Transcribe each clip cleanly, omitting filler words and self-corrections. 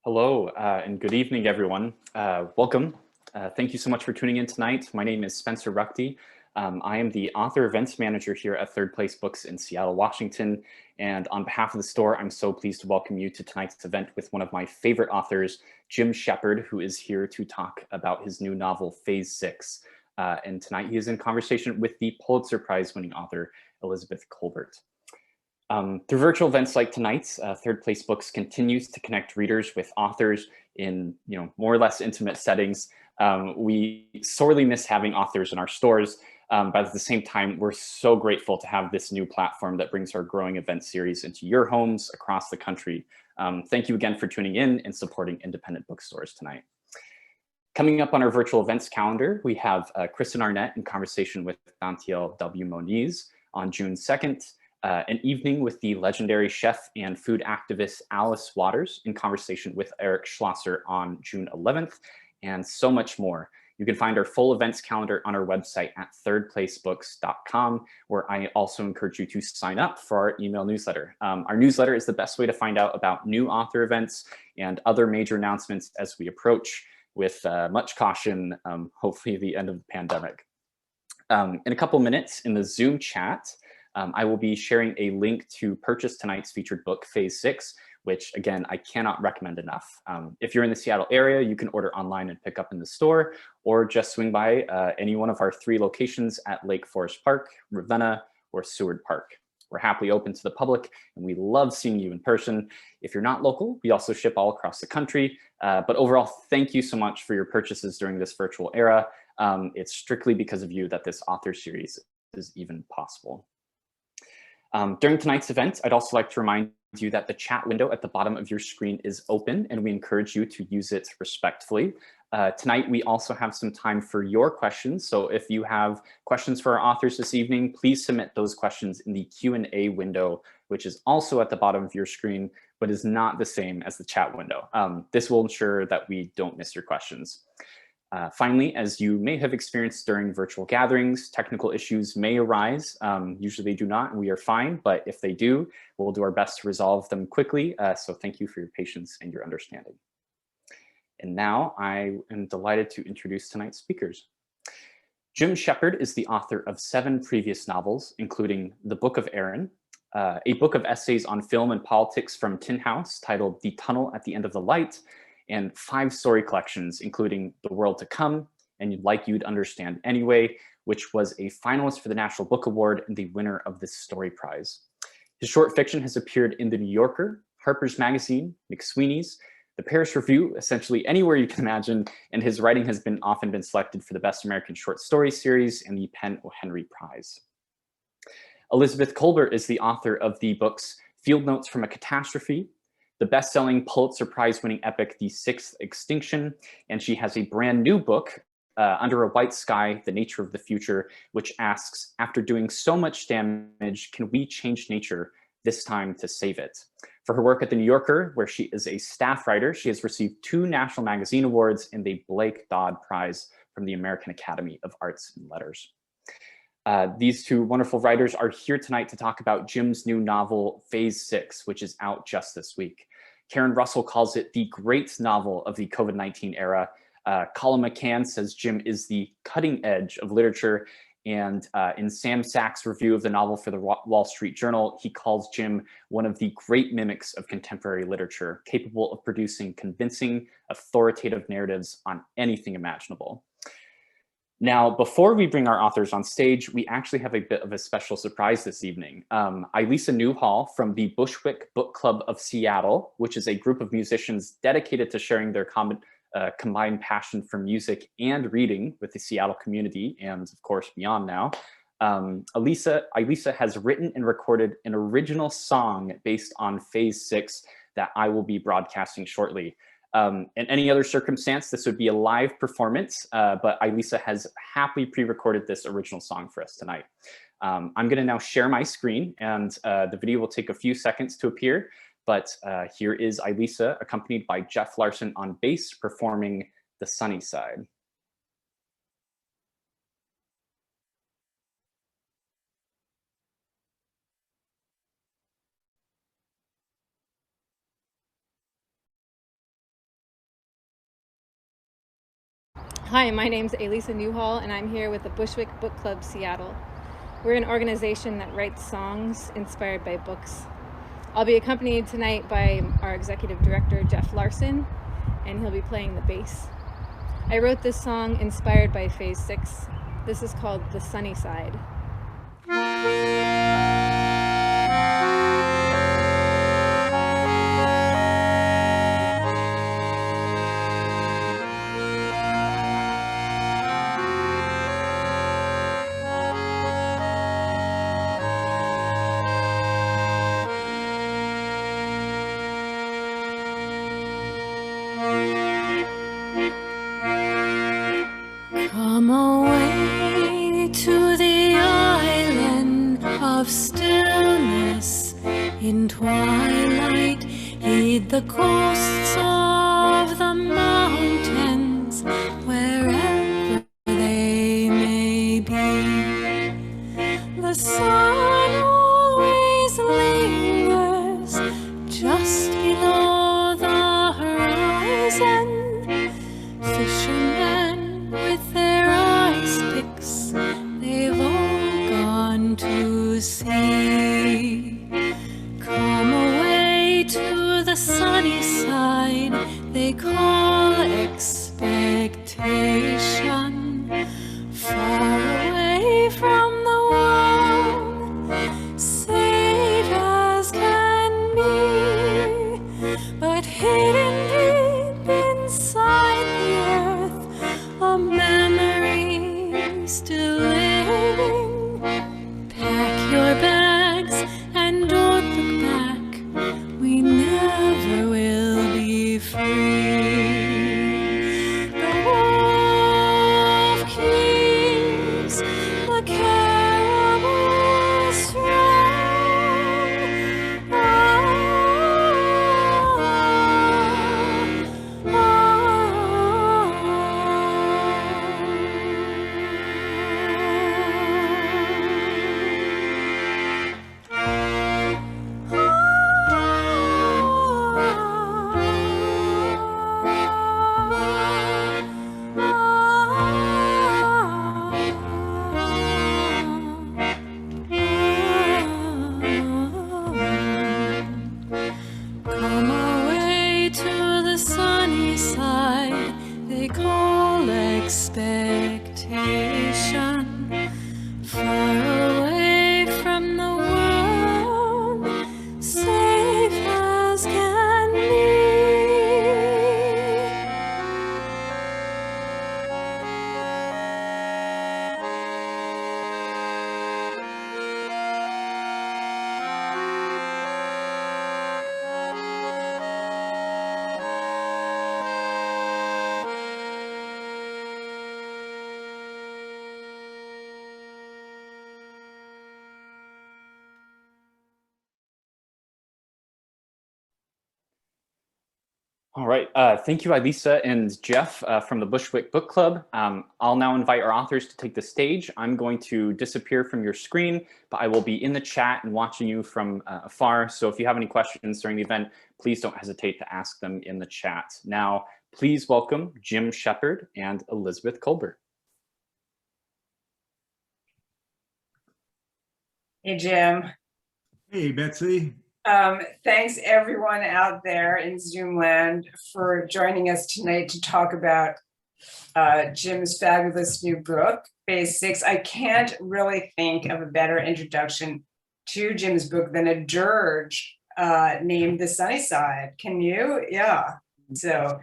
Hello and good evening, everyone. Welcome. Thank you so much for tuning in tonight. My name is Spencer Ruchty. I am the author events manager here at Third Place Books in Seattle, Washington. And on behalf of the store, I'm so pleased to welcome you to tonight's event with one of my favorite authors, Jim Shepard, who is here to talk about his new novel, Phase 6. And tonight he is in conversation with the Pulitzer Prize-winning author, Elizabeth Kolbert. Through virtual events like tonight's, Third Place Books continues to connect readers with authors in more or less intimate settings. We sorely miss having authors in our stores, but at the same time, we're so grateful to have this new platform that brings our growing event series into your homes across the country. Thank you again for tuning in and supporting independent bookstores tonight. Coming up on our virtual events calendar, we have Kristen Arnett in conversation with Dantiel W. Moniz on June 2nd. An evening with the legendary chef and food activist Alice Waters in conversation with Eric Schlosser on June 11th, and so much more. You can find our full events calendar on our website at thirdplacebooks.com, where I also encourage you to sign up for our email newsletter. Our newsletter is the best way to find out about new author events and other major announcements as we approach, with much caution, hopefully the end of the pandemic. In a couple minutes in the Zoom chat, I will be sharing a link to purchase tonight's featured book, Phase 6, which, again, I cannot recommend enough. If you're in the Seattle area, you can order online and pick up in the store, or just swing by any one of our 3 locations at Lake Forest Park, Ravenna, or Seward Park. We're happily open to the public, and we love seeing you in person. If you're not local, we also ship all across the country. But overall, thank you so much for your purchases during this virtual era. It's strictly because of you that this author series is even possible. During tonight's event, I'd also like to remind you that the chat window at the bottom of your screen is open, and we encourage you to use it respectfully. Tonight, we also have some time for your questions. So if you have questions for our authors this evening, please submit those questions in the Q&A window, which is also at the bottom of your screen, but is not the same as the chat window. This will ensure that we don't miss your questions. Finally, as you may have experienced during virtual gatherings, technical issues may arise. Usually they do not, and we are fine, but if they do, we'll do our best to resolve them quickly. So thank you for your patience and your understanding. And now I am delighted to introduce tonight's speakers. Jim Shepard is the author of 7 previous novels, including The Book of Erin, a book of essays on film and politics from Tin House titled The Tunnel at the End of the Light, and 5 story collections, including The World to Come and Like You'd Understand Anyway, which was a finalist for the National Book Award and the winner of the Story Prize. His short fiction has appeared in The New Yorker, Harper's Magazine, McSweeney's, the Paris Review, essentially anywhere you can imagine, and his writing has often been selected for the Best American Short Story Series and the Penn O. Henry Prize. Elizabeth Kolbert is the author of the books Field Notes from a Catastrophe, the best-selling Pulitzer Prize-winning epic, The Sixth Extinction, and she has a brand new book, Under a White Sky, The Nature of the Future, which asks, after doing so much damage, can we change nature, this time to save it? For her work at The New Yorker, where she is a staff writer, she has received 2 National Magazine Awards and the Blake Dodd Prize from the American Academy of Arts and Letters. These 2 wonderful writers are here tonight to talk about Jim's new novel, Phase 6, which is out just this week. Karen Russell calls it the great novel of the COVID-19 era. Colin McCann says Jim is the cutting edge of literature. And in Sam Sachs' review of the novel for the Wall Street Journal, he calls Jim one of the great mimics of contemporary literature, capable of producing convincing, authoritative narratives on anything imaginable. Now, before we bring our authors on stage, we actually have a bit of a special surprise this evening. Ailisa Newhall from the Bushwick Book Club of Seattle, which is a group of musicians dedicated to sharing their combined passion for music and reading with the Seattle community, and of course beyond now. Ailisa has written and recorded an original song based on Phase 6 that I will be broadcasting shortly. In any other circumstance, this would be a live performance, but Ailisa has happily pre-recorded this original song for us tonight. I'm going to now share my screen, and the video will take a few seconds to appear, but here is Ailisa, accompanied by Jeff Larson on bass, performing The Sunny Side. Hi, my name's Ailisa Newhall, and I'm here with the Bushwick Book Club Seattle. We're an organization that writes songs inspired by books. I'll be accompanied tonight by our executive director, Jeff Larson, and he'll be playing the bass. I wrote this song inspired by Phase 6. This is called The Sunny Side. Come away to the island of stillness. In twilight, heed the coasts of the mountains, wherever they may be. The sun always lingers just below the horizon. Fishermen with their ice picks, they've all gone to sea. Come away to the sunny side, they call expectation. Far away from the world, safe as can be, but hidden deep inside the earth, a memory still living. Pack your bags and don't look back, we never will be free. The wolf keeps the caribou strong. Come away to the sunny side, they call expectation. Far away from the world, safe as can be. All right, thank you, Ailisa and Jeff from the Bushwick Book Club. I'll now invite our authors to take the stage. I'm going to disappear from your screen, but I will be in the chat and watching you from afar. So if you have any questions during the event, please don't hesitate to ask them in the chat. Now, please welcome Jim Shepard and Elizabeth Kolbert. Hey, Jim. Hey, Betsy. Thanks everyone out there in Zoom land for joining us tonight to talk about Jim's fabulous new book, Phase 6. I can't really think of a better introduction to Jim's book than a dirge named The Sunny Side. Can you? Yeah. So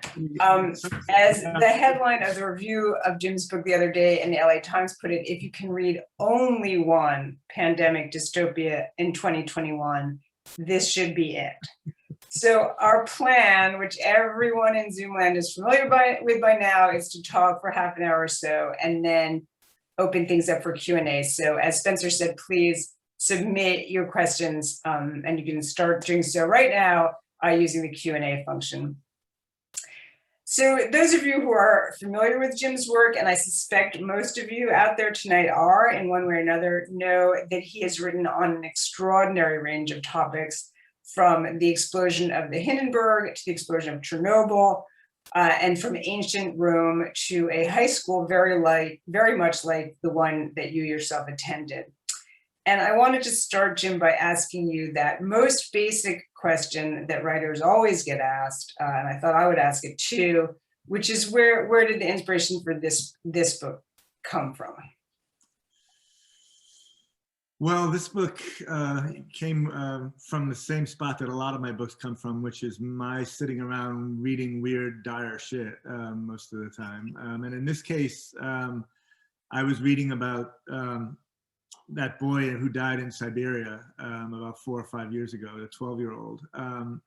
as the headline of the review of Jim's book the other day in the LA Times put it, if you can read only one pandemic dystopia in 2021, this should be it. So our plan, which everyone in Zoomland is familiar with by now, is to talk for half an hour or so and then open things up for Q&A. So as Spencer said, please submit your questions and you can start doing so right now using the Q&A function. So those of you who are familiar with Jim's work, and I suspect most of you out there tonight are in one way or another, know that he has written on an extraordinary range of topics, from the explosion of the Hindenburg to the explosion of Chernobyl, and from ancient Rome to a high school very much like the one that you yourself attended. And I wanted to start, Jim, by asking you that most basic question that writers always get asked, and I thought I would ask it too, which is where did the inspiration for this book come from? Well, this book came from the same spot that a lot of my books come from, which is my sitting around reading weird, dire shit most of the time. And in this case, I was reading about that boy who died in Siberia about 4 or 5 years ago, the 12-year-old,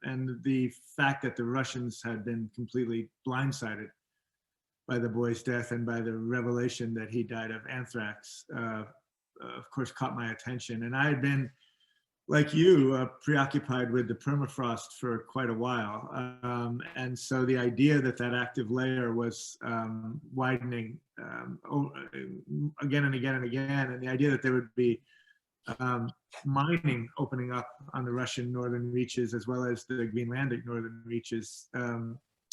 and the fact that the Russians had been completely blindsided by the boy's death and by the revelation that he died of anthrax, of course, caught my attention. And I had been, like you, preoccupied with the permafrost for quite a while. And so the idea that that active layer was widening again and again and again, and the idea that there would be mining opening up on the Russian northern reaches as well as the Greenlandic northern reaches,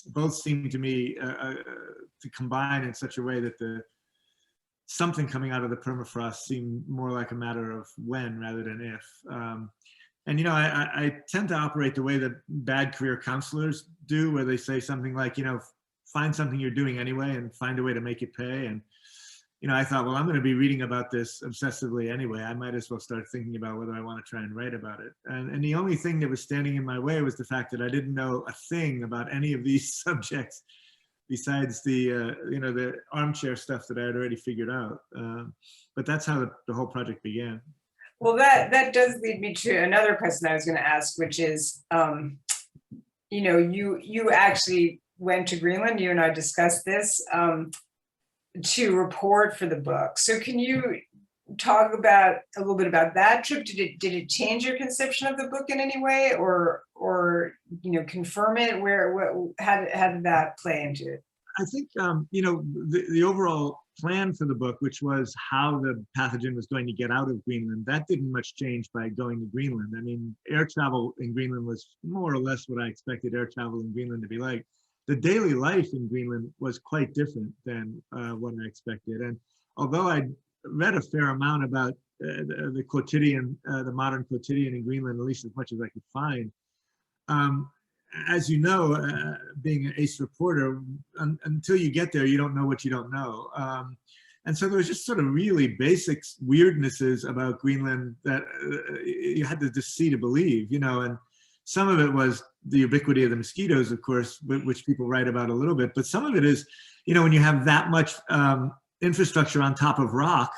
both seemed to me to combine in such a way that something coming out of the permafrost seemed more like a matter of when rather than if. And, you know, I tend to operate the way that bad career counselors do, where they say something like, you know, find something you're doing anyway and find a way to make it pay. And, you know, I thought, well, I'm going to be reading about this obsessively anyway. I might as well start thinking about whether I want to try and write about it. And the only thing that was standing in my way was the fact that I didn't know a thing about any of these subjects besides the, you know, the armchair stuff that I had already figured out. But that's how the whole project began. Well, that does lead me to another question I was going to ask, which is, you know, you actually went to Greenland, you and I discussed this, to report for the book. So can you talk about a little bit about that trip? Did it change your conception of the book in any way, or you know, confirm it? How did that play into it? I think you know, the overall plan for the book, which was how the pathogen was going to get out of Greenland, that didn't much change by going to Greenland. I mean, air travel in Greenland was more or less what I expected air travel in Greenland to be like. The daily life in Greenland was quite different than what I expected. And although I'd read a fair amount about the quotidian, the modern quotidian in Greenland, at least as much as I could find, as you know, being an ace reporter, until you get there, you don't know what you don't know. And so there was just sort of really basic weirdnesses about Greenland that you had to just see to believe, you know, and some of it was the ubiquity of the mosquitoes, of course, which people write about a little bit, but some of it is, you know, when you have that much infrastructure on top of rock,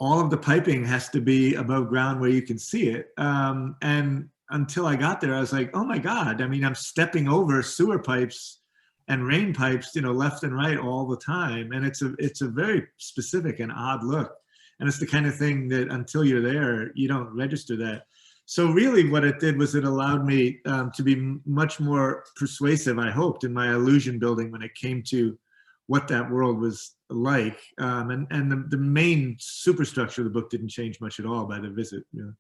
all of the piping has to be above ground where you can see it. And until I got there, I was like, oh my God, I mean, I'm stepping over sewer pipes and rain pipes, you know, left and right all the time. And it's a very specific and odd look. And it's the kind of thing that until you're there, you don't register that. So really what it did was it allowed me to be much more persuasive, I hoped, in my illusion building when it came to what that world was like. And the main superstructure of the book didn't change much at all by the visit. You know.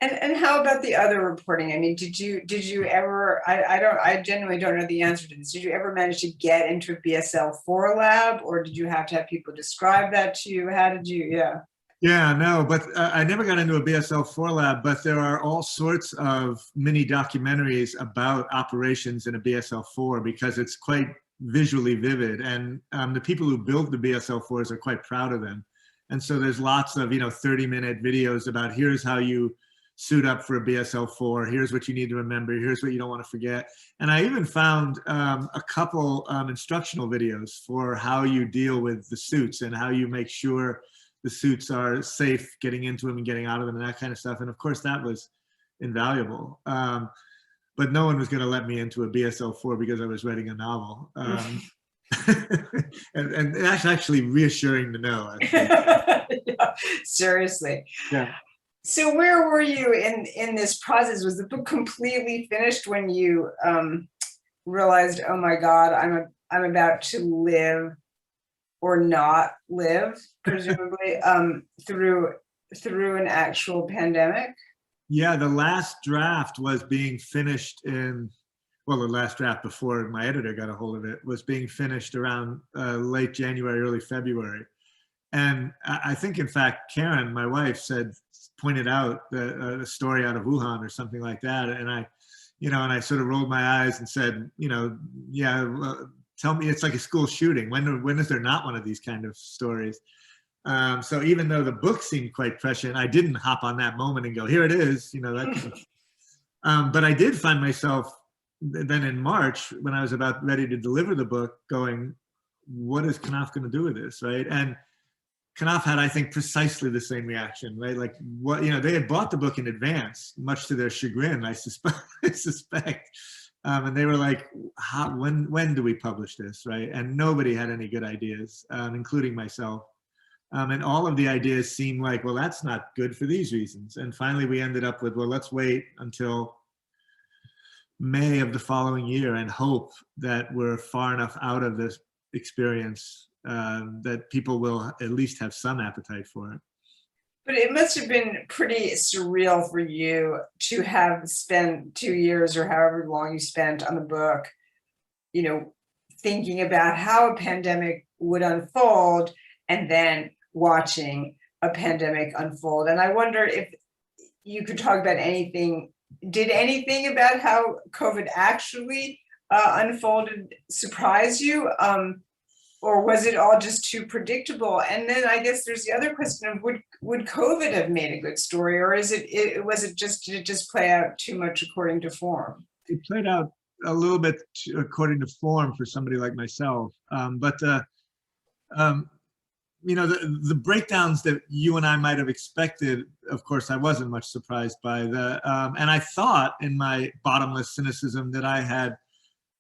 And how about the other reporting? I mean, did you ever, I genuinely don't know the answer to this. Did you ever manage to get into a Bsl4 lab, or did you have to have people describe that to you? How did you, yeah. Yeah, no, but I never got into a Bsl4 lab, but there are all sorts of mini documentaries about operations in a Bsl4 because it's quite visually vivid. And the people who build the Bsl4s are quite proud of them. And so there's lots of, you know, 30-minute videos about here's how you suit up for a Bsl4, here's what you need to remember, here's what you don't want to forget. And I even found a couple instructional videos for how you deal with the suits and how you make sure the suits are safe getting into them and getting out of them and that kind of stuff. And of course that was invaluable. But no one was going to let me into a Bsl4 because I was writing a novel. And that's actually reassuring to know. Yeah, seriously. Yeah. So where were you in this process? Was the book completely finished when you realized, oh my God, I'm about to live or not live, presumably, through an actual pandemic? Yeah, the last draft was being finished in well, the last draft before my editor got a hold of it, was being finished around late January, early February. And I think, in fact, Karen, my wife, pointed out the story out of Wuhan or something like that. And I sort of rolled my eyes and said, yeah, tell me, it's like a school shooting. When is there not one of these kind of stories? So even though the book seemed quite prescient, I didn't hop on that moment and go, here it is, but I did find myself then in March, when I was about ready to deliver the book, going, what is Knopf going to do with this, right? And Knopf had, I think, precisely the same reaction, right? Like, what, they had bought the book in advance, much to their chagrin, I suspect. And they were like, when do we publish this, right? And nobody had any good ideas, including myself. And all of the ideas seemed like, well, that's not good for these reasons. And finally, we ended up with, well, let's wait until May of the following year and hope that we're far enough out of this experience that people will at least have some appetite for it. But it must have been pretty surreal for you to have spent 2 years or however long you spent on the book, thinking about how a pandemic would unfold and then watching a pandemic unfold. And I wonder if you could talk about did anything about how COVID actually unfolded surprise you? Or was it all just too predictable? And then I guess there's the other question of would COVID have made a good story, or did it just play out too much according to form? It played out a little bit according to form for somebody like myself, but the breakdowns that you and I might have expected, of course, I wasn't much surprised by and I thought in my bottomless cynicism that I had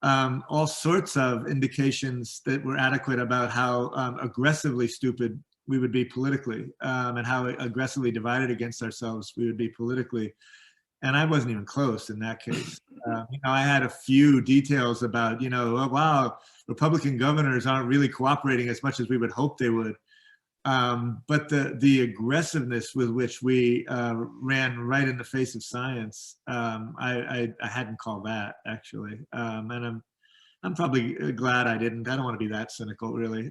all sorts of indications that were adequate about how aggressively stupid we would be politically, and how aggressively divided against ourselves we would be politically. And I wasn't even close in that case. I had a few details about, oh, wow, Republican governors aren't really cooperating as much as we would hope they would. But the aggressiveness with which we ran right in the face of science, I hadn't called that, actually. And I'm probably glad I didn't. I don't want to be that cynical, really.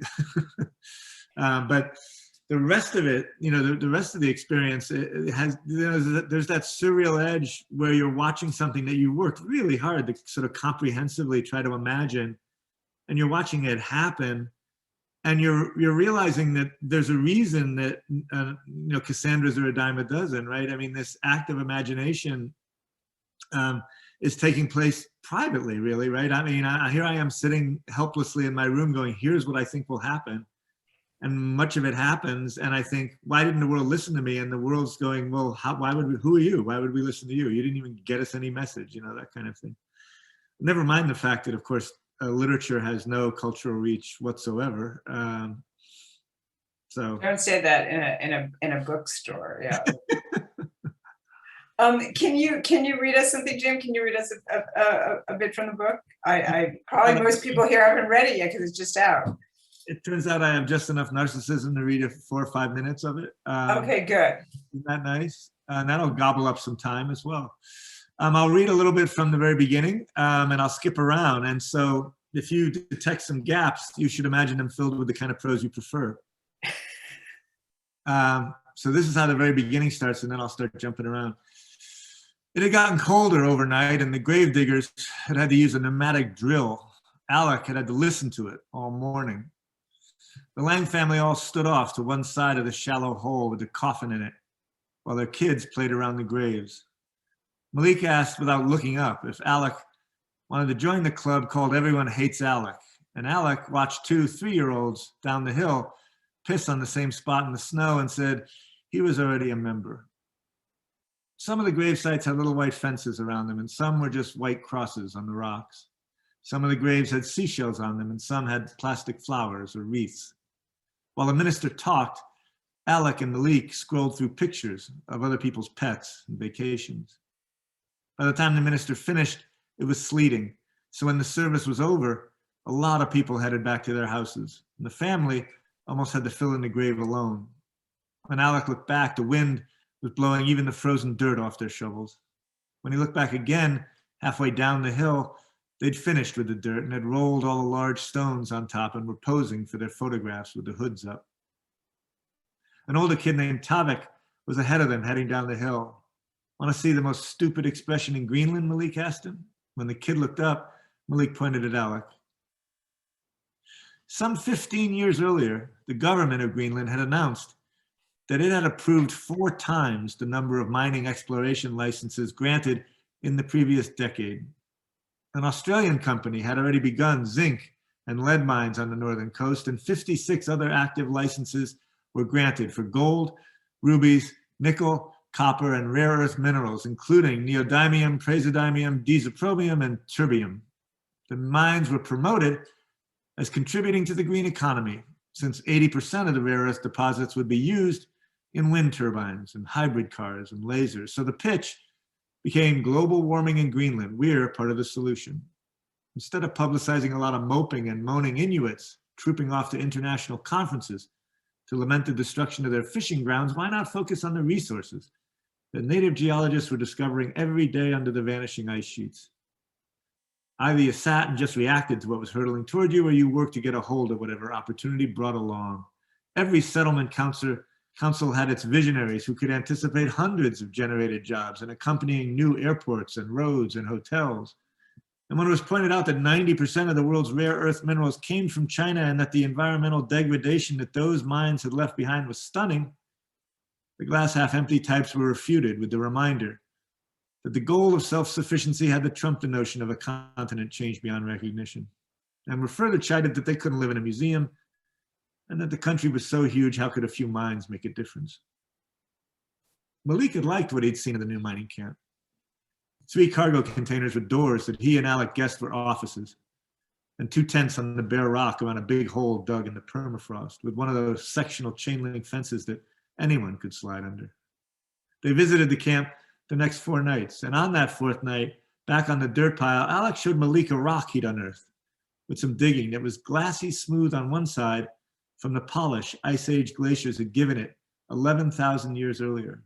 But the rest of it, the rest of the experience, it has, there's that surreal edge where you're watching something that you worked really hard to sort of comprehensively try to imagine, and you're watching it happen. And you're realizing that there's a reason that, Cassandra's are a dime a dozen, right? I mean, this act of imagination is taking place privately, really, right? I mean, here I am sitting helplessly in my room going, here's what I think will happen. And much of it happens. And I think, why didn't the world listen to me? And the world's going, well, who are you? Why would we listen to you? You didn't even get us any message, that kind of thing. Never mind the fact that, of course, literature has no cultural reach whatsoever. So don't say that in a bookstore. Yeah. Can you read us something, Jim? Can you read us a bit from the book? I probably most people here haven't read it yet because it's just out. It turns out I have just enough narcissism to read 4 or 5 minutes of it. Okay, good. Isn't that nice? And that'll gobble up some time as well. I'll read a little bit from the very beginning, and I'll skip around. And so if you detect some gaps, you should imagine them filled with the kind of prose you prefer. So this is how the very beginning starts, and then I'll start jumping around. It had gotten colder overnight, and the gravediggers had had to use a pneumatic drill. Aleq had to listen to it all morning. The Lang family all stood off to one side of the shallow hole with the coffin in it, while their kids played around the graves. Malik asked without looking up if Aleq wanted to join the club called Everyone Hates Aleq, and Aleq watched 2 3-year-olds down the hill piss on the same spot in the snow and said he was already a member. Some of the grave sites had little white fences around them, and some were just white crosses on the rocks. Some of the graves had seashells on them, and some had plastic flowers or wreaths. While the minister talked, Aleq and Malik scrolled through pictures of other people's pets and vacations. By the time the minister finished, it was sleeting. So when the service was over, a lot of people headed back to their houses, and the family almost had to fill in the grave alone. When Aleq looked back, the wind was blowing even the frozen dirt off their shovels. When he looked back again, halfway down the hill, They'd finished with the dirt and had rolled all the large stones on top and were posing for their photographs with the hoods up. An older kid named Tavik was ahead of them heading down the hill. Want to see the most stupid expression in Greenland, Malik asked him. When the kid looked up, Malik pointed at Aleq. Some 15 years earlier, the government of Greenland had announced that it had approved 4 times the number of mining exploration licenses granted in the previous decade. An Australian company had already begun zinc and lead mines on the northern coast, and 56 other active licenses were granted for gold, rubies, nickel, copper, and rare earth minerals, including neodymium, praseodymium, disoprobium, and terbium. The mines were promoted as contributing to the green economy, since 80% of the rare earth deposits would be used in wind turbines and hybrid cars and lasers. So the pitch became global warming in Greenland. We're part of the solution. Instead of publicizing a lot of moping and moaning Inuits trooping off to international conferences to lament the destruction of their fishing grounds, why not focus on the resources that native geologists were discovering every day under the vanishing ice sheets? Either you sat and just reacted to what was hurtling toward you, or you worked to get a hold of whatever opportunity brought along. Every settlement council had its visionaries who could anticipate hundreds of generated jobs and accompanying new airports and roads and hotels. And when it was pointed out that 90% of the world's rare earth minerals came from China and that the environmental degradation that those mines had left behind was stunning, the glass half empty types were refuted with the reminder that the goal of self-sufficiency had to trump the notion of a continent changed beyond recognition, and were further chided that they couldn't live in a museum and that the country was so huge, how could a few mines make a difference? Malik had liked what he'd seen in the new mining camp. 3 cargo containers with doors that he and Aleq guessed were offices, and 2 tents on the bare rock around a big hole dug in the permafrost with one of those sectional chain link fences that anyone could slide under. They visited the camp the next 4 nights, and on that 4th night, back on the dirt pile, Aleq showed Malik a rock he'd unearthed with some digging that was glassy smooth on one side from the polish Ice Age glaciers had given it 11,000 years earlier.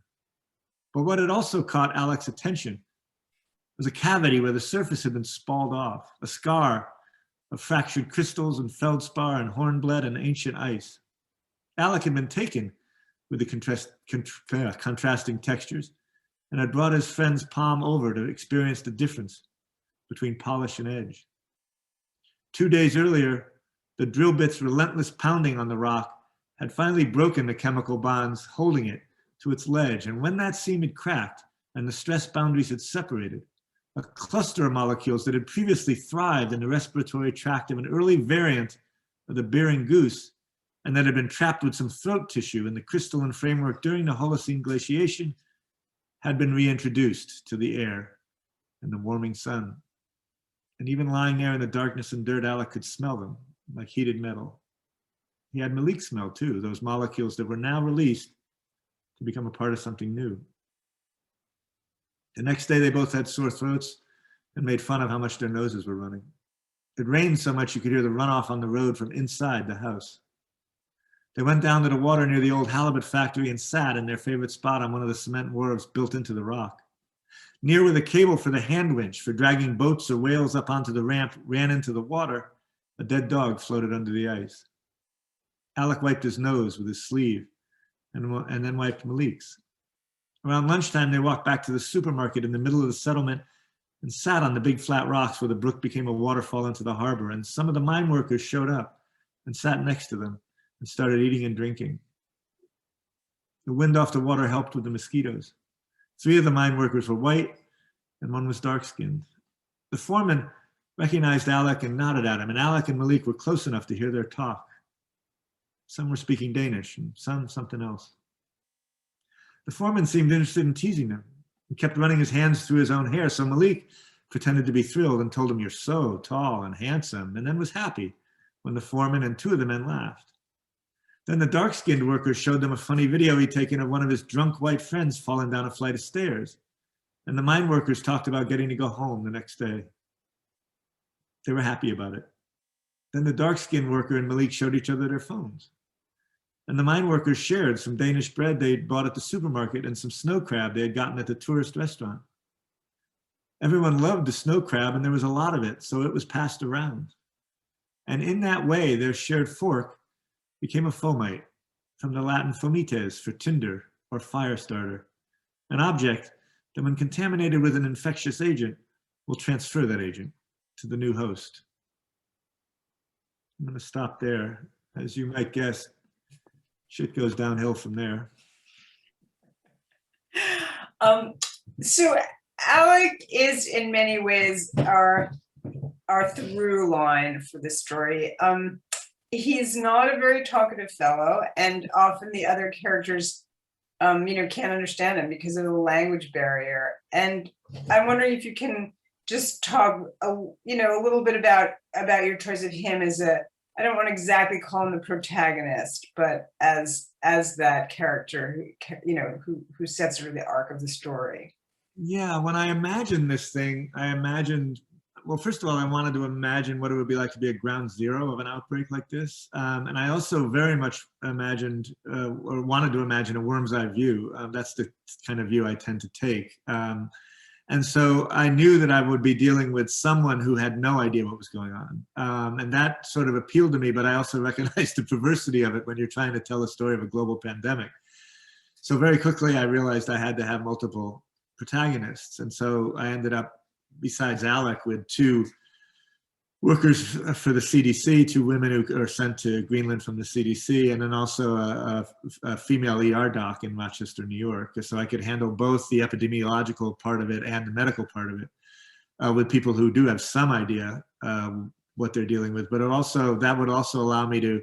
But what had also caught Aleq's attention was a cavity where the surface had been spalled off, a scar of fractured crystals and feldspar and hornblende and ancient ice. Aleq had been taken with the contrasting textures and had brought his friend's palm over to experience the difference between polish and edge. 2 days earlier, the drill bit's relentless pounding on the rock had finally broken the chemical bonds holding it to its ledge. And when that seam had cracked and the stress boundaries had separated, a cluster of molecules that had previously thrived in the respiratory tract of an early variant of the Bering goose and that had been trapped with some throat tissue in the crystalline framework during the Holocene glaciation had been reintroduced to the air and the warming sun. And even lying there in the darkness and dirt, Aleq could smell them like heated metal. He had Malik smell too, those molecules that were now released to become a part of something new. The next day, they both had sore throats and made fun of how much their noses were running. It rained so much you could hear the runoff on the road from inside the house. They went down to the water near the old halibut factory and sat in their favorite spot on one of the cement wharves built into the rock. Near where the cable for the hand winch for dragging boats or whales up onto the ramp ran into the water, a dead dog floated under the ice. Aleq wiped his nose with his sleeve and then wiped Malik's. Around lunchtime, they walked back to the supermarket in the middle of the settlement and sat on the big flat rocks where the brook became a waterfall into the harbor. And some of the mine workers showed up and sat next to them and started eating and drinking. The wind off the water helped with the mosquitoes. 3 of the mine workers were white and 1 was dark-skinned. The foreman recognized Aleq and nodded at him, and Aleq and Malik were close enough to hear their talk. Some were speaking Danish and some something else. The foreman seemed interested in teasing them. He kept running his hands through his own hair, so Malik pretended to be thrilled and told him, "You're so tall and handsome," and then was happy when the foreman and 2 of the men laughed. Then the dark-skinned worker showed them a funny video he'd taken of one of his drunk white friends falling down a flight of stairs, and the mine workers talked about getting to go home the next day. They were happy about it. Then the dark-skinned worker and Malik showed each other their phones. And the mine workers shared some Danish bread they'd bought at the supermarket and some snow crab they had gotten at the tourist restaurant. Everyone loved the snow crab, and there was a lot of it, so it was passed around. And in that way, their shared fork became a fomite, from the Latin fomites, for tinder or fire starter, an object that when contaminated with an infectious agent will transfer that agent to the new host. I'm going to stop there. As you might guess, shit goes downhill from there. So Aleq is in many ways our through line for the story. He's not a very talkative fellow, and often the other characters can't understand him because of the language barrier. And I'm wondering if you can just talk a little bit about your choice of him as I don't want to exactly call him the protagonist, but as that character who sets sort of the arc of the story. Yeah, when I imagined this thing, I imagined, well, first of all, I wanted to imagine what it would be like to be at ground zero of an outbreak like this. And I also very much imagined or wanted to imagine a worm's eye view. That's the kind of view I tend to take. And so I knew that I would be dealing with someone who had no idea what was going on. And that sort of appealed to me, but I also recognized the perversity of it when you're trying to tell a story of a global pandemic. So very quickly, I realized I had to have multiple protagonists. And so I ended up, besides Aleq, with two workers for the CDC, two women who are sent to Greenland from the CDC, and then also a female ER doc in Rochester, New York. So I could handle both the epidemiological part of it and the medical part of it with people who do have some idea what they're dealing with. But that would also allow me to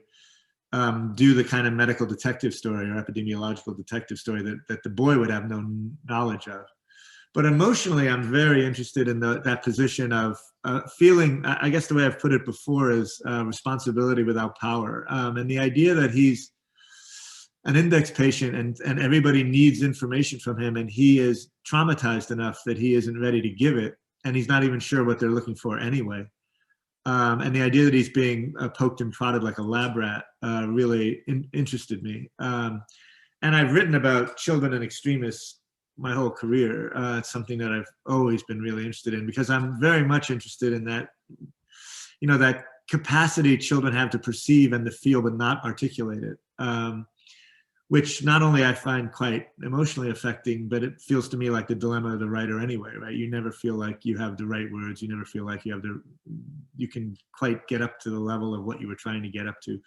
do the kind of medical detective story or epidemiological detective story that the boy would have no knowledge of. But emotionally, I'm very interested in that position of feeling, I guess the way I've put it before is responsibility without power. And the idea that he's an index patient and everybody needs information from him, and he is traumatized enough that he isn't ready to give it, and he's not even sure what they're looking for anyway. And the idea that he's being poked and prodded like a lab rat really interested me. And I've written about children and extremists my whole career. It's something that I've always been really interested in, because I'm very much interested in that, that capacity children have to perceive and to feel but not articulate it, which not only I find quite emotionally affecting, but it feels to me like the dilemma of the writer anyway, right? You never feel like you have the right words. You never feel like you can quite get up to the level of what you were trying to get up to.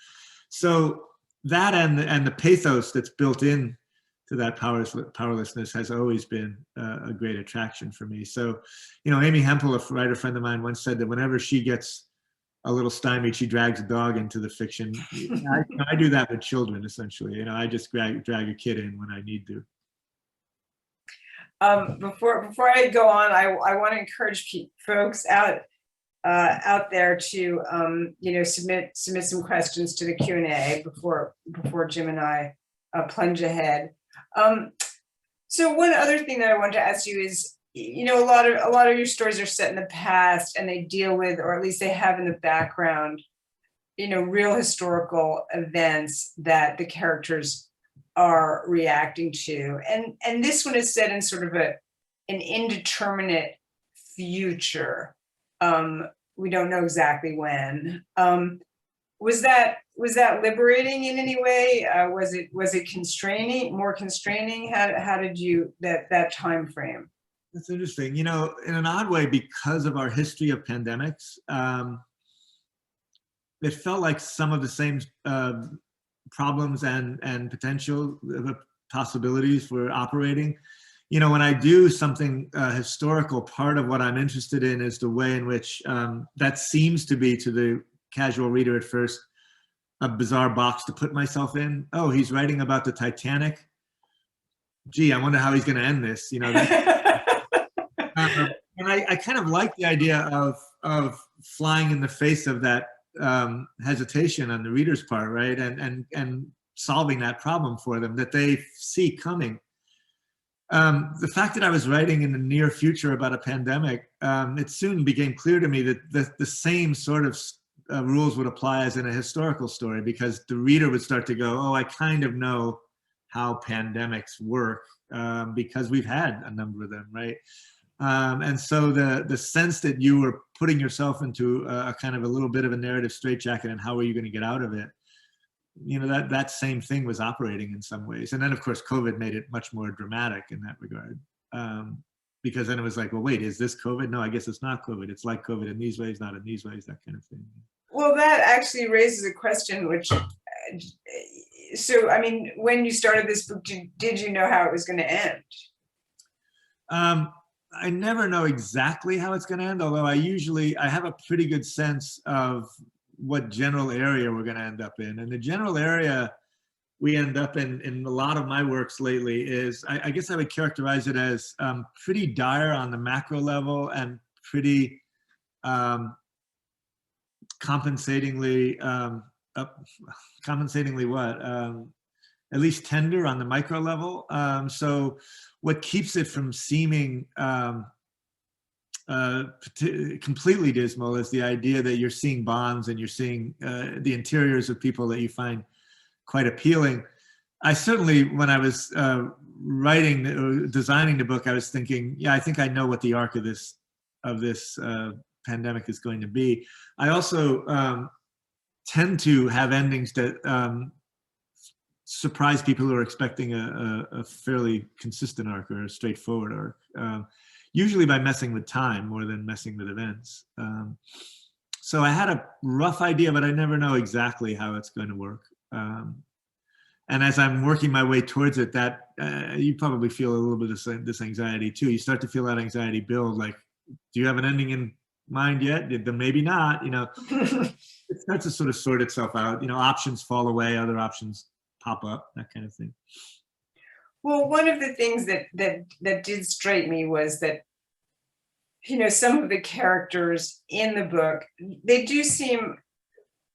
So that and the pathos that's built in to that powerlessness has always been a great attraction for me. So, Amy Hempel, a writer friend of mine, once said that whenever she gets a little stymied, she drags a dog into the fiction. I do that with children, essentially. I just drag a kid in when I need to. Before I go on, I want to encourage folks out there to submit some questions to the Q&A before Jim and I plunge ahead. So one other thing that I wanted to ask you is, a lot of your stories are set in the past, and they deal with, or at least they have in the background, real historical events that the characters are reacting to. And this one is set in sort of an indeterminate future. We don't know exactly when. Was that liberating in any way? Was it constraining, more constraining? How did you that time frame? That's interesting. In an odd way, because of our history of pandemics, it felt like some of the same problems and potential possibilities were operating. When I do something historical, part of what I'm interested in is the way in which that seems to be to the casual reader at first a bizarre box to put myself in. Oh, he's writing about the Titanic. Gee, I wonder how he's going to end this. And I kind of like the idea of flying in the face of that hesitation on the reader's part, right? And solving that problem for them that they see coming. The fact that I was writing in the near future about a pandemic, it soon became clear to me that the same sort of rules would apply as in a historical story, because the reader would start to go, oh, I kind of know how pandemics work because we've had a number of them, right? And so the sense that you were putting yourself into a kind of a little bit of a narrative straitjacket, and how are you going to get out of it? You know, that same thing was operating in some ways. And then of course, COVID made it much more dramatic in that regard. Because then it was like, well, wait, is this COVID? No, I guess it's not COVID. It's like COVID in these ways, not in these ways, that kind of thing. Well, that actually raises a question, which, so, I mean, when you started this book, did you know how it was going to end? I never know exactly how it's going to end, although I have a pretty good sense of what general area we're going to end up in. And the general area we end up in a lot of my works lately is, I guess I would characterize it as pretty dire on the macro level, and pretty compensatingly what? At least tender on the micro level. So what keeps it from seeming completely dismal is the idea that you're seeing bonds, and you're seeing the interiors of people that you find quite appealing. I certainly, when I was designing the book, I was thinking, yeah, I think I know what the arc of this pandemic is going to be. I also tend to have endings that surprise people who are expecting a fairly consistent arc, or a straightforward arc, usually by messing with time more than messing with events. So I had a rough idea, but I never know exactly how it's going to work. And as I'm working my way towards it, that you probably feel a little bit of this anxiety too. You start to feel that anxiety build, like, do you have an ending in mind yet? Then maybe not, you know. It starts to sort of sort itself out. You know, options fall away, other options pop up, that kind of thing. Well, one of the things that did strike me was that, you know, some of the characters in the book, they do seem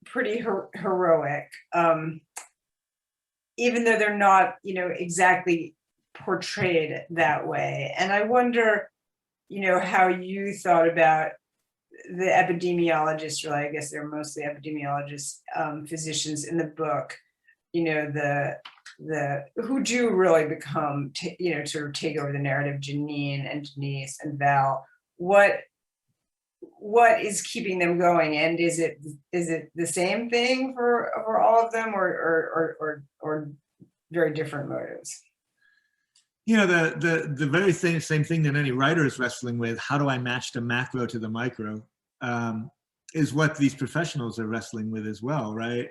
pretty heroic, even though they're not, you know, exactly portrayed that way. And I wonder, you know, how you thought about the epidemiologists, or I guess they're mostly epidemiologists, physicians in the book, you know, the who do really become, you know, sort of take over the narrative, Jeannine and Danice and Val. What is keeping them going, and is it the same thing for all of them, or very different motives? You know, the very same thing that any writer is wrestling with, how do I match the macro to the micro, is what these professionals are wrestling with as well, right?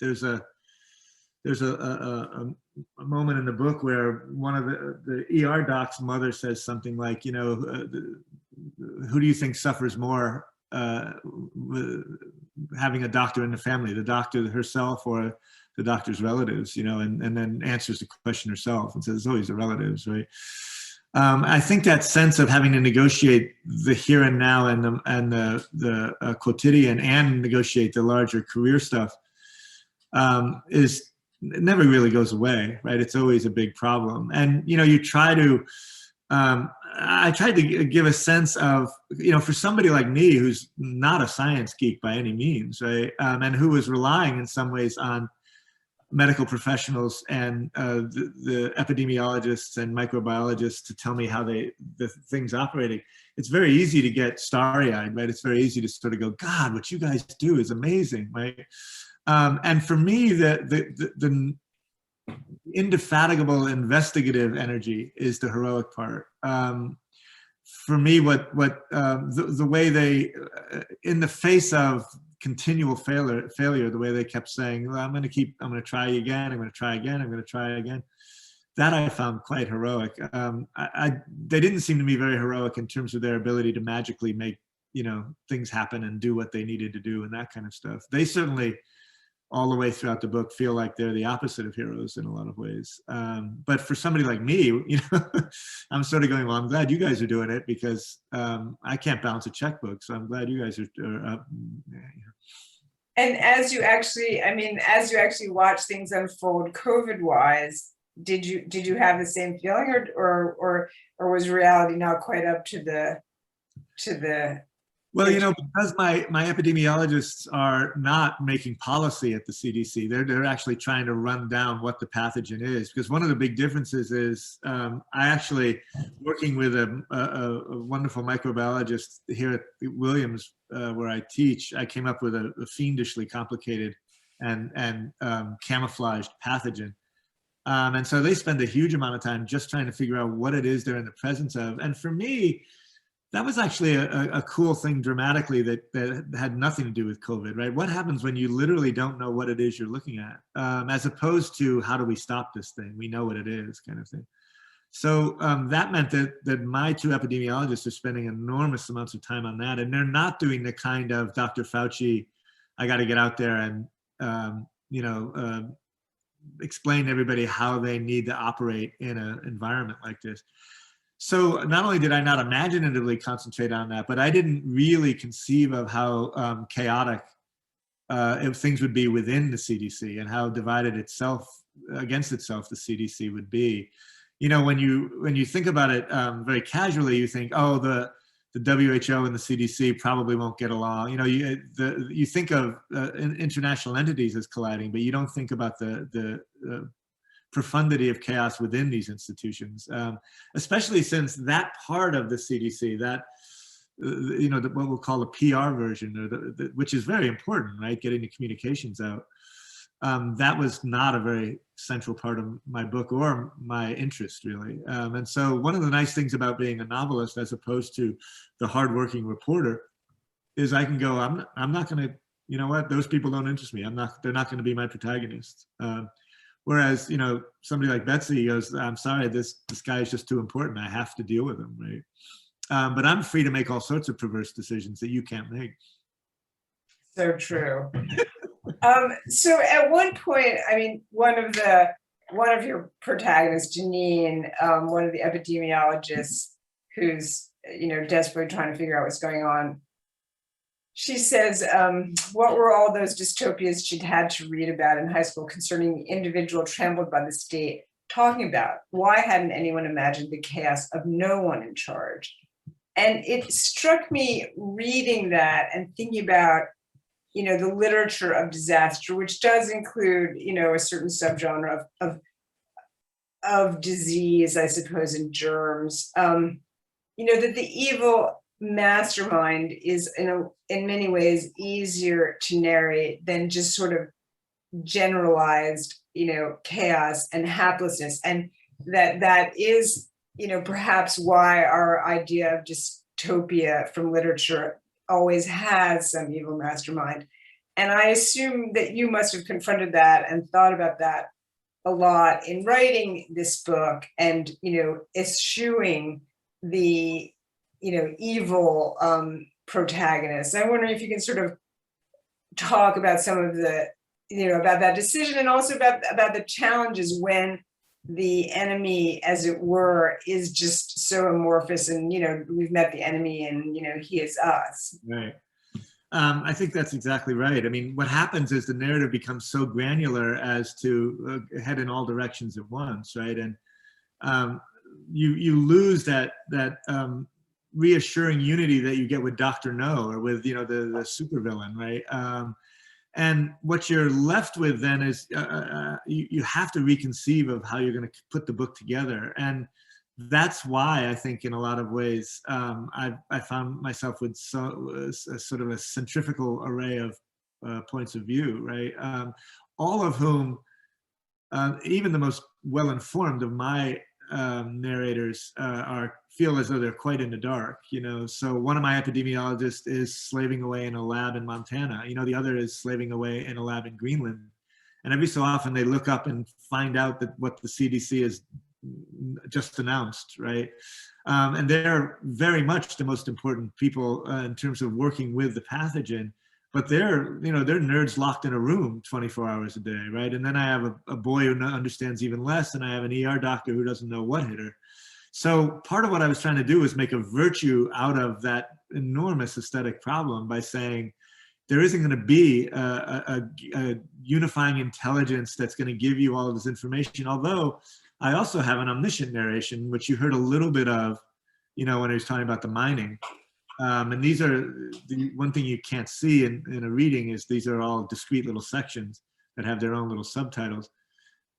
There's a moment in the book where one of the ER doc's mother says something like, you know, who do you think suffers more having a doctor in the family, the doctor herself or the doctor's relatives, you know, and then answers the question herself and says, oh, it's the relatives, right? I think that sense of having to negotiate the here and now and the quotidian, and negotiate the larger career stuff, it never really goes away, right? It's always a big problem. And, you know, you try to, I tried to give a sense of, you know, for somebody like me, who's not a science geek by any means, right? And who was relying in some ways on medical professionals and the epidemiologists and microbiologists to tell me how the things operating. It's very easy to get starry-eyed, right? It's very easy to sort of go, God, what you guys do is amazing, right? And for me, the indefatigable investigative energy is the heroic part. For me, the way they, in the face of continual failure, the way they kept saying, well, I'm going to try again, I'm going to try again, I'm going to try again. That I found quite heroic. They didn't seem to me very heroic in terms of their ability to magically make, you know, things happen and do what they needed to do and that kind of stuff. They certainly, all the way throughout the book, feel like they're the opposite of heroes in a lot of ways. But for somebody like me, you know, I'm sort of going, well, I'm glad you guys are doing it, because I can't balance a checkbook. So I'm glad you guys are. And as you actually watch things unfold COVID-wise, did you have the same feeling, or was reality not quite up to the? Well, you know, because my epidemiologists are not making policy at the CDC, they're actually trying to run down what the pathogen is. Because one of the big differences is I actually, working with a wonderful microbiologist here at Williams, where I teach, I came up with a fiendishly complicated and camouflaged pathogen. And so they spend a huge amount of time just trying to figure out what it is they're in the presence of. And for me, that was actually a cool thing dramatically that had nothing to do with COVID, right? What happens when you literally don't know what it is you're looking at, as opposed to how do we stop this thing? We know what it is, kind of thing. So that meant that my two epidemiologists are spending enormous amounts of time on that, and they're not doing the kind of Dr. Fauci, I got to get out there and explain to everybody how they need to operate in an environment like this. So not only did I not imaginatively concentrate on that, but I didn't really conceive of how chaotic if things would be within the CDC and how divided itself against itself the CDC would be. You know, when you think about it very casually, you think, oh, the WHO and the CDC probably won't get along. You know, you think of international entities as colliding, but you don't think about the profundity of chaos within these institutions, especially since that part of the CDC, that what we'll call the PR version, or which is very important, right? Getting the communications out. That was not a very central part of my book or my interest, really. And so one of the nice things about being a novelist, as opposed to the hardworking reporter, is I can go, I'm not going to, you know what, those people don't interest me. They're not going to be my protagonists. Whereas, you know, somebody like Betsy goes, I'm sorry, this guy is just too important. I have to deal with him, right? But I'm free to make all sorts of perverse decisions that you can't make. So true. So at one point, I mean, one of your protagonists, Jeannine, one of the epidemiologists who's, you know, desperately trying to figure out what's going on, she says, what were all those dystopias she'd had to read about in high school concerning the individual trampled by the state talking about? Why hadn't anyone imagined the chaos of no one in charge? And it struck me reading that and thinking about, you know, the literature of disaster, which does include, you know, a certain subgenre of disease, I suppose, and germs. You know, that the evil mastermind is in many ways easier to narrate than just sort of generalized, you know, chaos and haplessness. And that is, you know, perhaps why our idea of dystopia from literature always has some evil mastermind. And I assume that you must have confronted that and thought about that a lot in writing this book and, you know, eschewing the, you know, evil protagonists. I'm wondering if you can sort of talk about some of the, you know, about that decision and also about the challenges when the enemy, as it were, is just so amorphous and, you know, we've met the enemy and, you know, he is us. Right. I think that's exactly right. I mean, what happens is the narrative becomes so granular as to head in all directions at once, right? And you lose that reassuring unity that you get with Dr. No or with, you know, the supervillain, right? And what you're left with then is you have to reconceive of how you're going to put the book together. And that's why I think in a lot of ways I found myself with sort of a centrifugal array of points of view, right? All of whom, even the most well-informed of my narrators feel as though they're quite in the dark, you know. So one of my epidemiologists is slaving away in a lab in Montana, you know, the other is slaving away in a lab in Greenland. And every so often they look up and find out that what the CDC has just announced, right? And they're very much the most important people in terms of working with the pathogen, but they're, you know, they're nerds locked in a room 24 hours a day, right? And then I have a boy who understands even less, and I have an ER doctor who doesn't know what hit her. So part of what I was trying to do was make a virtue out of that enormous aesthetic problem by saying there isn't going to be a unifying intelligence that's going to give you all of this information. Although I also have an omniscient narration, which you heard a little bit of, you know, when I was talking about the mining. And these are, the one thing you can't see in a reading is these are all discrete little sections that have their own little subtitles.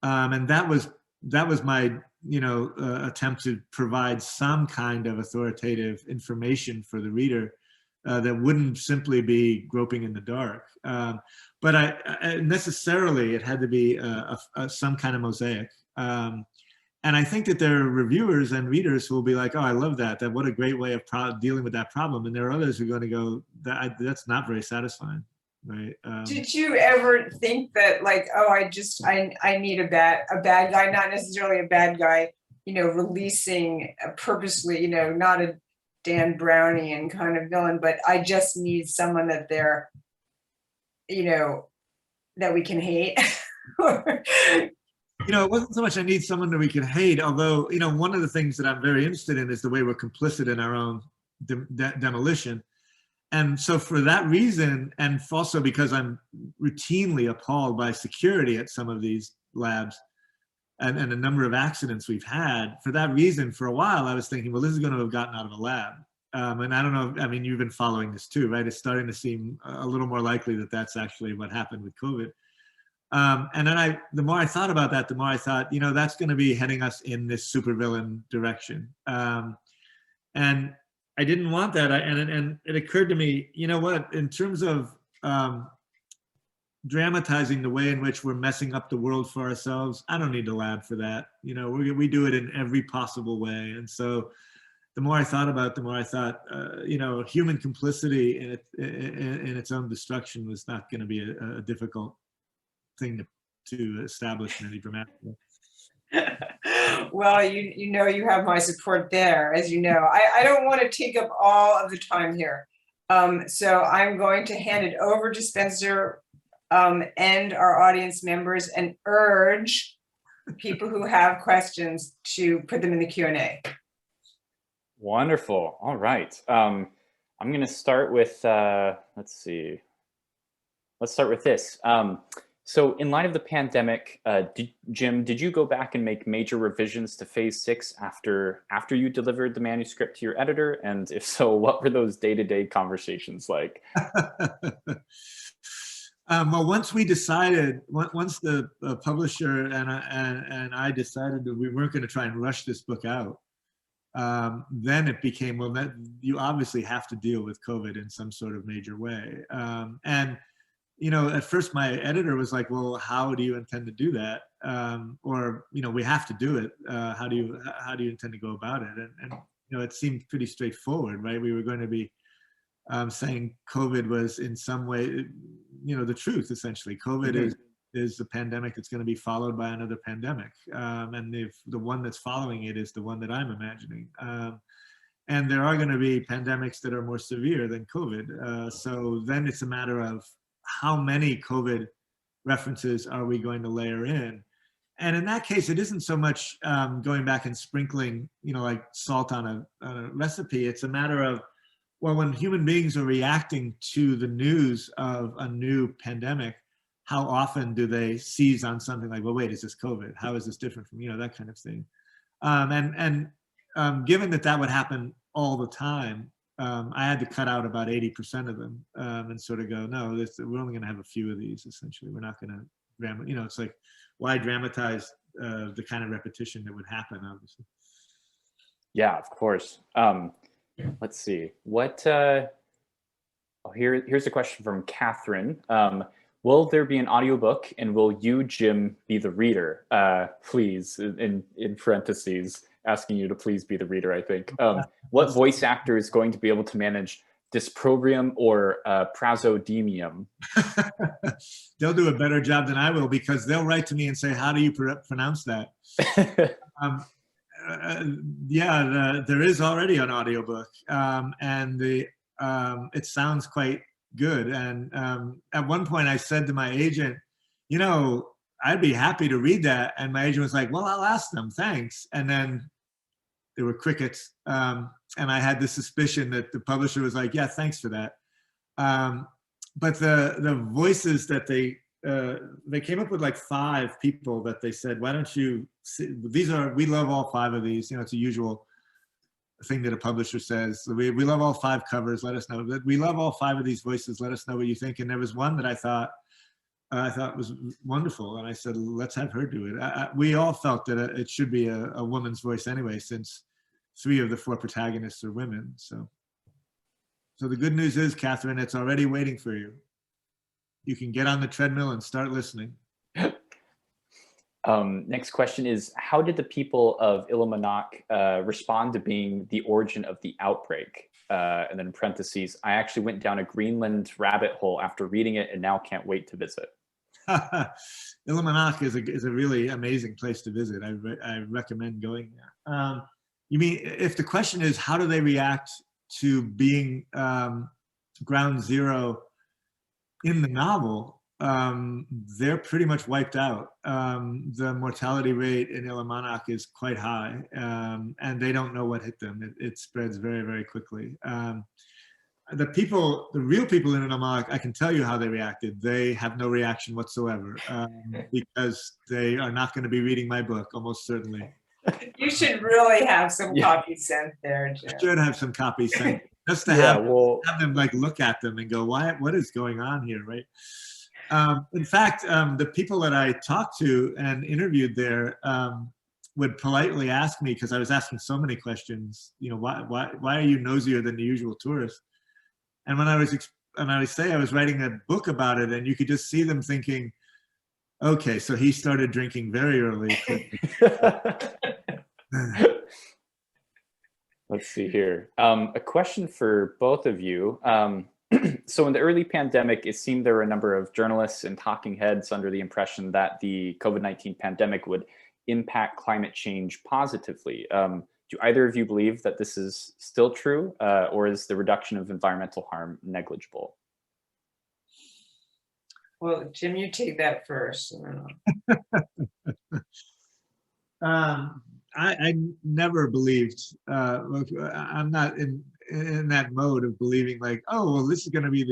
And that was my, attempt to provide some kind of authoritative information for the reader that wouldn't simply be groping in the dark. But I necessarily, it had to be some kind of mosaic. And I think that there are reviewers and readers who will be like, oh, I love that. What a great way of dealing with that problem. And there are others who are going to go, that's not very satisfying, right? Did you ever think that, like, oh, I need a bad guy, not necessarily a bad guy, releasing purposely, not a Dan Brownian kind of villain, but I just need someone that they're, that we can hate? It wasn't so much I need someone that we can hate, although, one of the things that I'm very interested in is the way we're complicit in our own demolition. And so for that reason, and also because I'm routinely appalled by security at some of these labs and a number of accidents we've had, for that reason, for a while, I was thinking, well, this is going to have gotten out of a lab. And I don't know, I mean, you've been following this too, right? It's starting to seem a little more likely that that's actually what happened with COVID. And then the more I thought about that, the more I thought, that's going to be heading us in this supervillain direction. And I didn't want that. And it occurred to me, you know what, in terms of dramatizing the way in which we're messing up the world for ourselves, I don't need a lab for that. We do it in every possible way. And so the more I thought about it, the more I thought, human complicity in its own destruction was not going to be a difficult thing to establish in any dramatic way. Well, you have my support there, as you know. I don't want to take up all of the time here. So I'm going to hand it over to Spencer and our audience members and urge people who have questions to put them in the Q&A. Wonderful. All right. I'm going to start with, let's see. Let's start with this. So in light of the pandemic, Jim, did you go back and make major revisions to phase 6 after you delivered the manuscript to your editor? And if so, what were those day-to-day conversations like? Well, once we decided, once the publisher and I decided that we weren't going to try and rush this book out, then it became, well, you obviously have to deal with COVID in some sort of major way. And at first my editor was like, well, how do you intend to do that? Or, we have to do it. How do you intend to go about it? And it seemed pretty straightforward, right? We were going to be saying COVID was in some way, the truth, essentially. COVID is a pandemic that's going to be followed by another pandemic. And if the one that's following it is the one that I'm imagining. And there are going to be pandemics that are more severe than COVID. So then it's a matter of how many COVID references are we going to layer in? And in that case, it isn't so much going back and sprinkling, like salt on a recipe. It's a matter of, well, when human beings are reacting to the news of a new pandemic, how often do they seize on something like, well, wait, is this COVID? How is this different from, that kind of thing? Given that would happen all the time, I had to cut out about 80% of them and sort of go, no, we're only going to have a few of these, essentially. We're not going to, it's like, why dramatize the kind of repetition that would happen, obviously. Yeah, of course. Let's see. Here's a question from Catherine. Will there be an audiobook, and will you, Jim, be the reader? Please, in parentheses, asking you to please be the reader, I think. What voice actor is going to be able to manage dysprobrium or prazodemium? They'll do a better job than I will, because they'll write to me and say, how do you pronounce that? There is already an audiobook, and it sounds quite good. And at one point I said to my agent, I'd be happy to read that. And my agent was like, well, I'll ask them, thanks. And then there were crickets. And I had the suspicion that the publisher was like, yeah, thanks for that. But the voices that they came up with, like 5 people that they said, why don't you, we love all 5 of these, it's a usual thing that a publisher says. We love all 5 covers. Let us know. We love all 5 of these voices. Let us know what you think. And there was one that I thought was wonderful, and I said, let's have her do it. We all felt that it should be a woman's voice anyway, since 3 of the 4 protagonists are women. So the good news is, Catherine, it's already waiting for you. You can get on the treadmill and start listening. Next question is, how did the people of Illimanok respond to being the origin of the outbreak? And then in parentheses, I actually went down a Greenland rabbit hole after reading it and now can't wait to visit. Illimanok is a really amazing place to visit. I recommend going there. You mean, if the question is, how do they react to being ground zero in the novel, they're pretty much wiped out. The mortality rate in Illimanok is quite high, and they don't know what hit them. It spreads very, very quickly. The real people in Illimanok, I can tell you how they reacted. They have no reaction whatsoever, because they are not going to be reading my book, almost certainly. You should really have some copies sent there, Jim. I should have some copies sent, just to have them like look at them and go, what is going on here, right? In fact, the people that I talked to and interviewed there would politely ask me, because I was asking so many questions, you know, why are you nosier than the usual tourist? And when I would say I was writing a book about it, and you could just see them thinking, okay, so he started drinking very early. Let's see here. A question for both of you. So in the early pandemic, it seemed there were a number of journalists and talking heads under the impression that the COVID-19 pandemic would impact climate change positively. Do either of you believe that this is still true, or is the reduction of environmental harm negligible? Well, Jim, you take that first. I never believed, I'm not in that mode of believing like, oh, well, this is going to be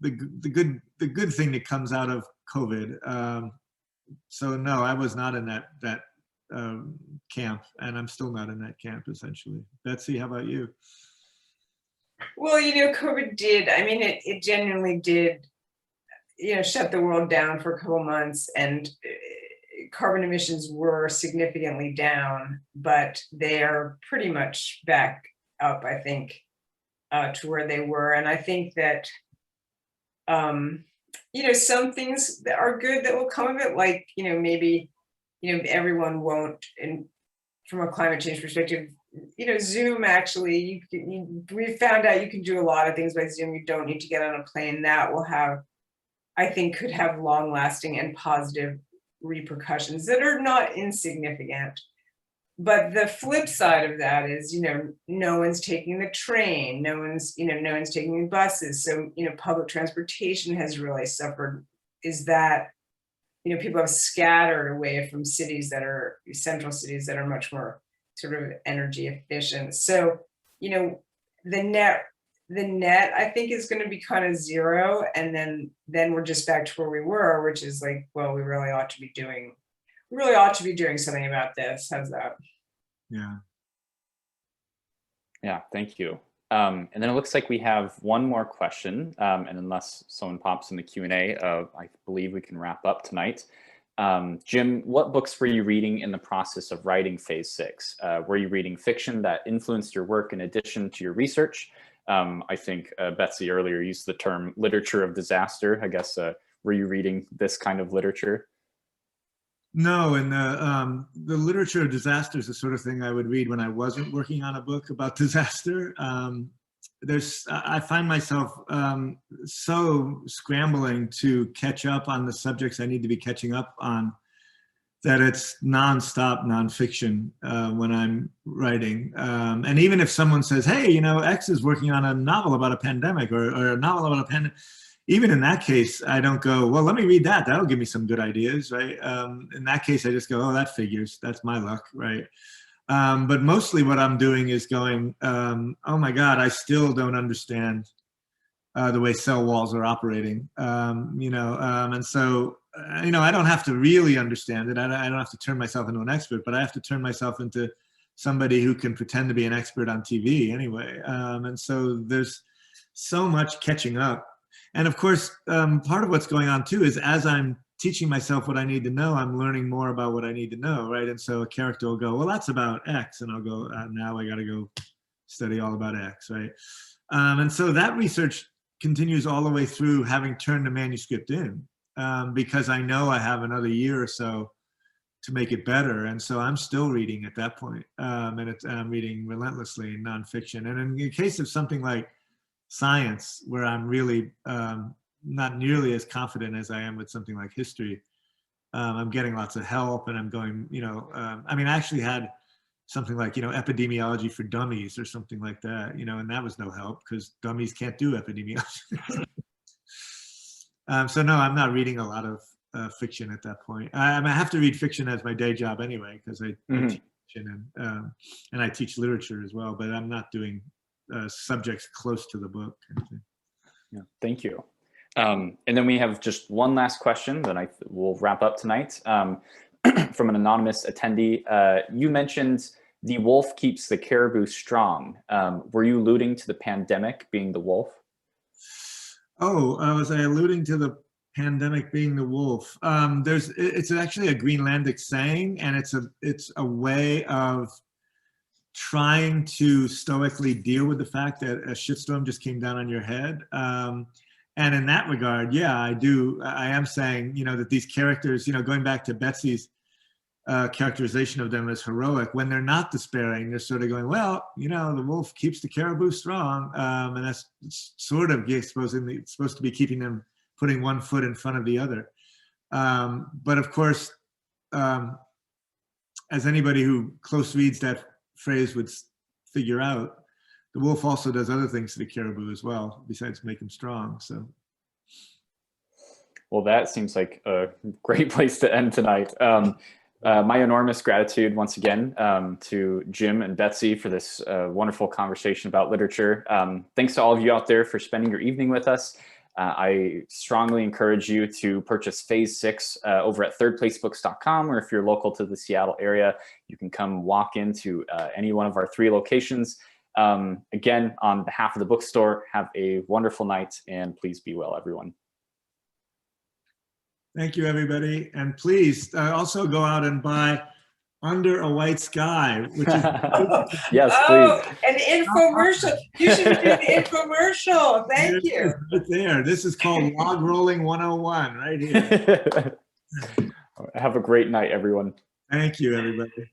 the good thing that comes out of COVID. So no, I was not in that camp, and I'm still not in that camp, essentially. Betsy, how about you? Well, you know, COVID did, I mean, it genuinely did, you know, shut the world down for a couple months, and carbon emissions were significantly down, but they are pretty much back up, I think, to where they were. And I think that, you know, some things that are good that will come of it, like, you know, maybe, you know, everyone won't, and from a climate change perspective, you know, Zoom actually, we found out you can do a lot of things by Zoom. You don't need to get on a plane. That will have, I think, could have long lasting and positive repercussions that are not insignificant. But the flip side of that is, you know, no one's taking the train, no one's taking buses. So, you know, public transportation has really suffered. Is that, you know, people have scattered away from cities that are central cities that are much more sort of energy efficient. So, you know, the net I think is going to be kind of zero, and then we're just back to where we were, which is like, well, we really ought to be doing something about this. How's that? Yeah, thank you. And then it looks like we have one more question, and unless someone pops in the Q&A, I believe we can wrap up tonight. Jim, what books were you reading in the process of writing Phase 6? Were you reading fiction that influenced your work in addition to your research? I think Betsy earlier used the term literature of disaster. I guess, were you reading this kind of literature? No, and the literature of disaster is the sort of thing I would read when I wasn't working on a book about disaster. I find myself so scrambling to catch up on the subjects I need to be catching up on that it's nonstop nonfiction when I'm writing. And even if someone says, hey, you know, X is working on a novel about a pandemic or a novel about a pandemic, even in that case, I don't go, well, let me read that. That'll give me some good ideas, right? In that case, I just go, oh, that figures. That's my luck, right? But mostly what I'm doing is going, oh my God, I still don't understand the way cell walls are operating, you know, and so you know, I don't have to really understand it. I don't have to turn myself into an expert, but I have to turn myself into somebody who can pretend to be an expert on TV anyway. And so there's so much catching up. And of course, part of what's going on too is as I'm teaching myself what I need to know, I'm learning more about what I need to know, right? And so a character will go, well, that's about X. And I'll go, now I got to go study all about X, right? And so that research continues all the way through having turned the manuscript in, because I know I have another year or so to make it better. And so I'm still reading at that point. And I'm reading relentlessly nonfiction. And in the case of something like science, where I'm really not nearly as confident as I am with something like history, I'm getting lots of help, and I'm going, you know, I mean, I actually had something like, you know, epidemiology for dummies or something like that, you know, and that was no help because dummies can't do epidemiology. So no, I'm not reading a lot of fiction at that point. I have to read fiction as my day job anyway, because I teach fiction and I teach literature as well, but I'm not doing subjects close to the book. Yeah, thank you. And then we have just one last question that will wrap up tonight. From an anonymous attendee, you mentioned the wolf keeps the caribou strong. Were you alluding to the pandemic being the wolf? Oh, was I alluding to the pandemic being the wolf? It's actually a Greenlandic saying, and it's a way of trying to stoically deal with the fact that a shitstorm just came down on your head. And in that regard, yeah, I am saying, you know, that these characters, you know, going back to Betsy's characterization of them as heroic, when they're not despairing, they're sort of going, well, you know, the wolf keeps the caribou strong. And that's sort of supposed to be keeping them, putting one foot in front of the other. But of course, as anybody who close reads that phrase would figure out, the wolf also does other things to the caribou as well, besides make them strong. So, well, that seems like a great place to end tonight. My enormous gratitude once again to Jim and Betsy for this wonderful conversation about literature. Thanks to all of you out there for spending your evening with us. I strongly encourage you to purchase Phase 6 over at thirdplacebooks.com, or if you're local to the Seattle area, you can come walk into any one of our 3 locations. Again, on behalf of the bookstore, have a wonderful night, and please be well, everyone. Thank you, everybody. And please also go out and buy Under a White Sky, which is yes, oh, please. An infomercial. You should do the infomercial. Thank you. Right there. This is called Log Rolling 101 right here. Have a great night, everyone. Thank you, everybody.